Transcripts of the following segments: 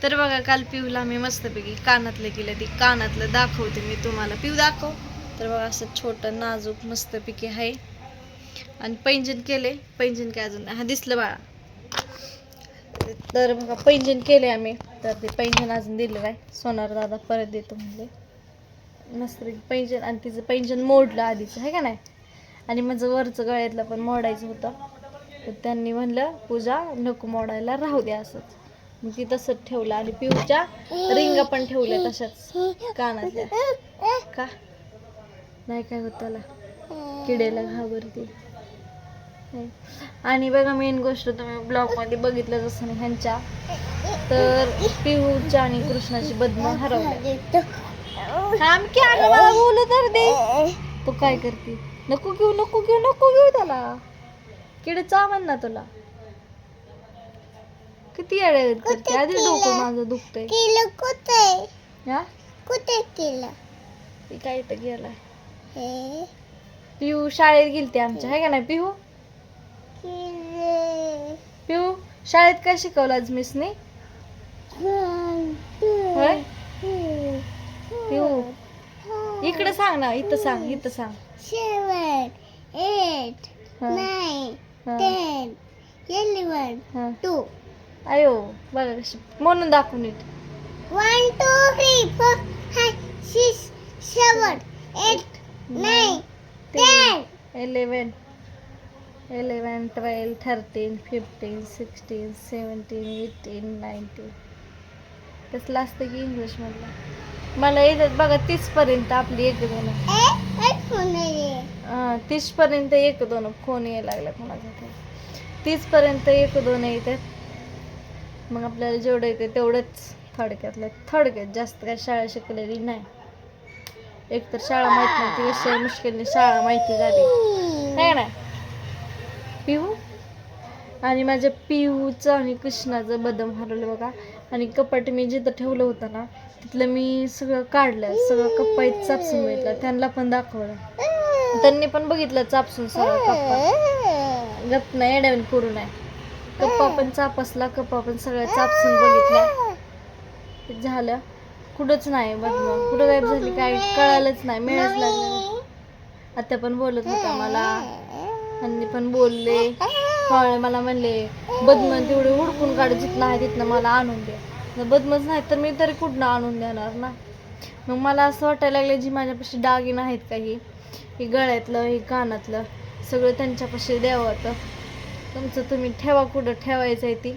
तर बघा काल पिऊला मी मस्तपैकी कानातलं केलं, ती कानातलं दाखवते मी तुम्हाला. पिऊ दाखव. तर बघा असं छोटं नाजूक मस्तपैकी आहे. आणि पैंजण केले, पैंजण काय अजून हा दिसलं बाळा. तर बघा पैंजण केले आम्ही, तर ते पैंजण अजून दिलं नाही. सोनार दादा परत देतो म्हणले. मस्तपैकी पैंजण, आणि तिचं पैंजण मोडलं आधीचं आहे का नाही. आणि माझं वरचं गळ्यातलं पण मोडायचं होतं, तर त्यांनी म्हणलं पूजा नको मोडायला, राहू द्या असंच. मग ती तसंच ठेवलं. आणि पिऊच्या रिंगा पण ठेवल्या तशाच कानातल्या. का नाही काय होत त्याला, किडेला घाबरते. आणि बघा मेन गोष्ट तुम्ही ब्लॉगमध्ये बघितलं जसं नाही ह्यांच्या, तर पिऊच्या आणि कृष्णाची बदम हरवली. मला बोलू तर दे. तू काय करते? नको घेऊ नको घेऊ नको घेऊ त्याला, किडे चावण ना तुला. किती येड्यागत करते, आधी डोकं माझं दुखतंय. कुठे केलं ती काय तर गेलाय. पिऊ शाळेत गेलते आमच्या, आहे का नाही पिऊ? पिऊ शाळेत काय शिकवलं आज मिसने? होय पिऊ इकडे सांग ना, इथं सांग, इथं सांग. 7 8 9 10 11 2. अयो बघा कशी म्हणून दाखवून नीट. 1 2 3 4 5 6 7 8 9 10 11 12 13 14 16 17 18 19. कसलं असतं की इंग्लिश मधलं मला येतात बघा. 30 पर्यंत आपली 1 2 30 पर्यंत 1 2 फोन यायला लागला कोणाचा. 30 पर्यंत 1 2 येतात. मग आपल्याला जेवढं येते तेवढंच थोडक्यात जास्त काय शाळा शिकलेली नाही. एक तर शाळा माहित नव्हती, विषय मुश्किलने शाळा माहिती झाली आहे ना पिहू. आणि माझ्या पिहूचं आणि कृष्णाचं बदम हरवलं बघा. आणि कपाट मी जिथं ठेवलं होतं ना तिथलं मी सगळं काढलं, सगळं कप्पा चापसून बघितलं. त्यांना पण दाखवलं, त्यांनी पण बघितलं चापसून सगळं कप्पा. गप नाही एवढ्यावर करू नाही. कप्पा पण चापसला, कप्पा पण सगळं चापसून बघितलं. झालं कुठंच नाही बदम, कुठं गायब झाली काय कळालंच नाही, मिळच लागलं. आता पण बोलत होता मला, त्यांनी पण बोलले. मला म्हणले बदमन तेवढे हुडकून काढ, जिथनं आहे तिथनं मला आणून दे. बदमच नाही तर मी तरी कुठनं आणून देणार ना. मग मला असं वाटायला लागलं जी माझ्यापाशी दागिनं आहेत काही, हे गळ्यातलं हे कानातलं सगळं त्यांच्यापाशी द्यावं होतं. तुमचं तुम्ही ठेवा, कुठं ठेवायचं आहे ती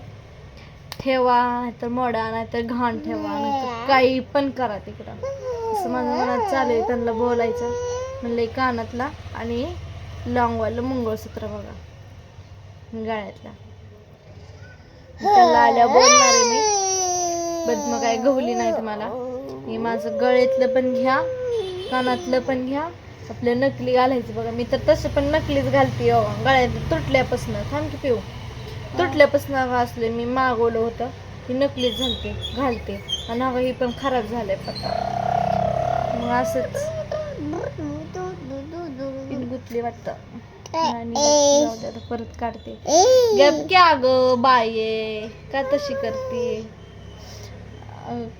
ठेवा, नाहीतर मोडा, नाहीतर घाण ठेवा, नाहीतर काही पण करा तिकडं. असं माझ्या मनात चालेल त्यांना बोलायचं. म्हणलं कानातला आणि लॉंगवालं मंगळसूत्र बघा गळ्यातला, त्याला आल्या बोलणार आहे मी. बदम काय गवली नाही तुम्हाला. हे माझं गळ्यातलं पण घ्या, कानातलं पण घ्या. आपलं नकली घालायचं बघा. मी तर तसं पण नकलीच घालते गळ्यात तुटल्यापासून. थांब की पिऊ, तुटल्यापासून असले मी मागवलं होतं, ही नकलीच घालते. आणि हवं ही पण खराब झालंय पत्ता. मग असंच गुतली वाटतं. आणि परत काढते. गप क्या ग बाये, का तशी करते?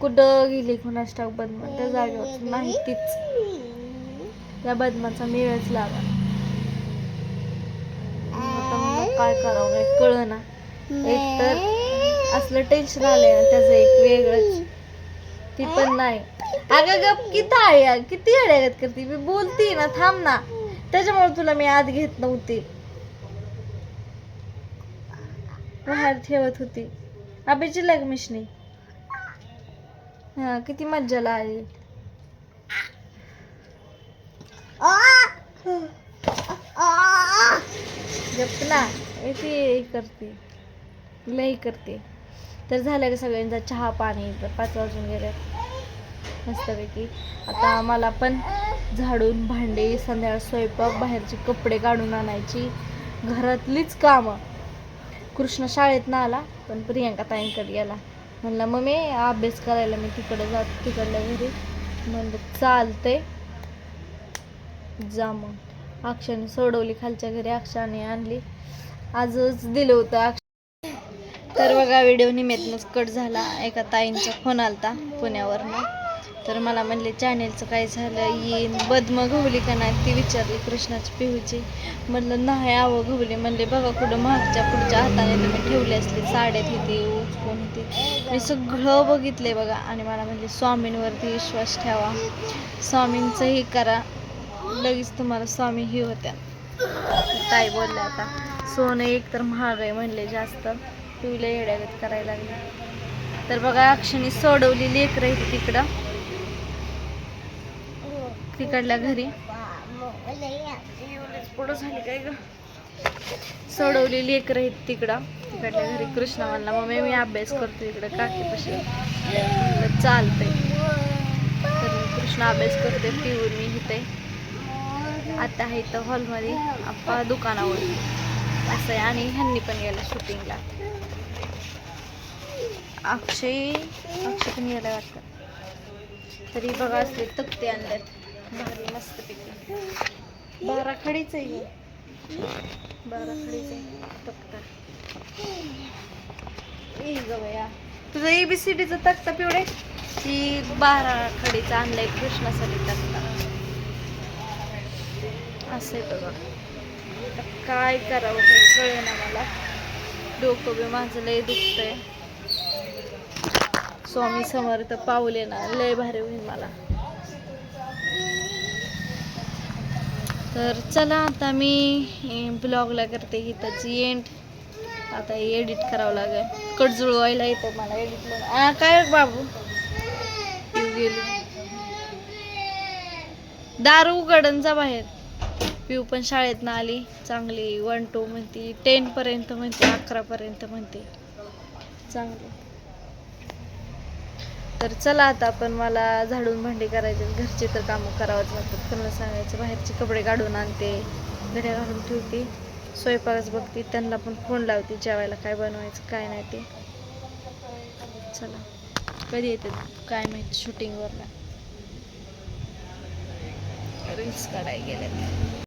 कुठं गेली कुणास ठाऊक बदम, त्या जागेवर नाही तीच. त्या बदमाचा मेळच लागा. काय करावं काय कळ ना. एक तर असलं टेन्शन आलंय ना त्याचं एक वेगळंच. ती पण नाही. अगं गप किती आहे, किती अड्यागत करते. मी बोलते ना, थांब ना. त्याच्यामुळे तुला मी आत घेत नव्हती, बाहेर ठेवत होती. आबीची लग मिशनी. हा किती मज्जाला आली. गप ना, येते करते लई करते. तर झालं का सगळ्यांचा चहा पाणी. तर 5 वाजून गेले मस्तपैकी. आता मला पण झाडून भांडे, संध्याकाळ स्वयंपाक, बाहेरचे कपडे काढून आणायची, घरातलीच कामं. कृष्ण शाळेत ना आला पण प्रियंका ताईंकडे गेला. म्हणलं मम्मी अभ्यास करायला मी तिकडे जात, तिकडल्या घरी. म्हणलं चालते जा. मग अक्षाने सोडवली खालच्या घरी, अक्षाने आणली. आजच दिलं होतं तर बघा व्हिडिओ निमित्तच कट झाला. एका ताईंचा फोन आलता पुण्यावरनं. तर मला म्हणले चॅनेलचं काय झालं, येईन बदम गवली का नाही ती विचारली कृष्णाची पिहूची. म्हणलं नाही आवं गवली. म्हणले बघा कुठं मागच्या पुढच्या हाताने तुम्ही ठेवली असली साड्यात इथे उचकून इथे. मी सगळं बघितले बघा. आणि मला म्हणले स्वामींवरती विश्वास ठेवा, स्वामींचं हे करा, लगेच तुम्हाला स्वामी ही होत्या. ताई बोलले आता सोनं एक तर महाग आहे म्हणले जास्त, पिवल्या येड्यागत करायला लागले. तर बघा अक्षणी सोडवली लेकरं इथे तिकडं तिकडल्या घरी पुढं झाली काय ग, सोडवली लेकरं आहेत तिकडं तिकडल्या घरी. कृष्णा म्हणला मम्मी मी अभ्यास करतो इकडं काकीपाशी. म्हणलं चालतंय. तर कृष्णा अभ्यास करते, पिऊन मी इथे आता आहे इथं हॉलमध्ये, आप्पा दुकानावर असं आहे. आणि ह्यांनी पण गेलं शूटिंगला. अक्षय पण गेला वाटतं. तरी बघा असले तक्ते आणल्यात भारी मस्त पैकी. 12 खडीच आहे, 12 खडीच आहे तक्ता. गवया तुझं ABCDचा तक्ता पिवडे की 12 खडीचा आणलाय कृष्णासाठी तक्ता. असं आहे बघा. काय करावं हे कळेना मला. डोकं बी माझं लय दुखतंय. स्वामी समर्थ पावले ना लय भारी होईल मला. तर चला आता मी ब्लॉगला करते इथंच एंड. आता एडिट करावं लागेल. कट जुळवायला येतं मला एडिटला. काय बाबू गेली दारू उघडन जा बाहेर. पिऊ पण शाळेत ना आली चांगली 1 2 म्हणते, 10 पर्यंत म्हणते, 11 पर्यंत म्हणते चांगली. तर चला आता आपण मला झाडून भांडी करायचे, घरचे तर कामं करावंच लागतात. त्यांना सांगायचं बाहेरचे कपडे काढून आणते, घड्या घालून ठेवते, स्वयंपाकच बघते, त्यांना पण फोन लावते जेवायला काय बनवायचं काय नाही ते. चला कधी येते काय माहिती शूटिंगवरला, रील्स काढायला गेल्यात.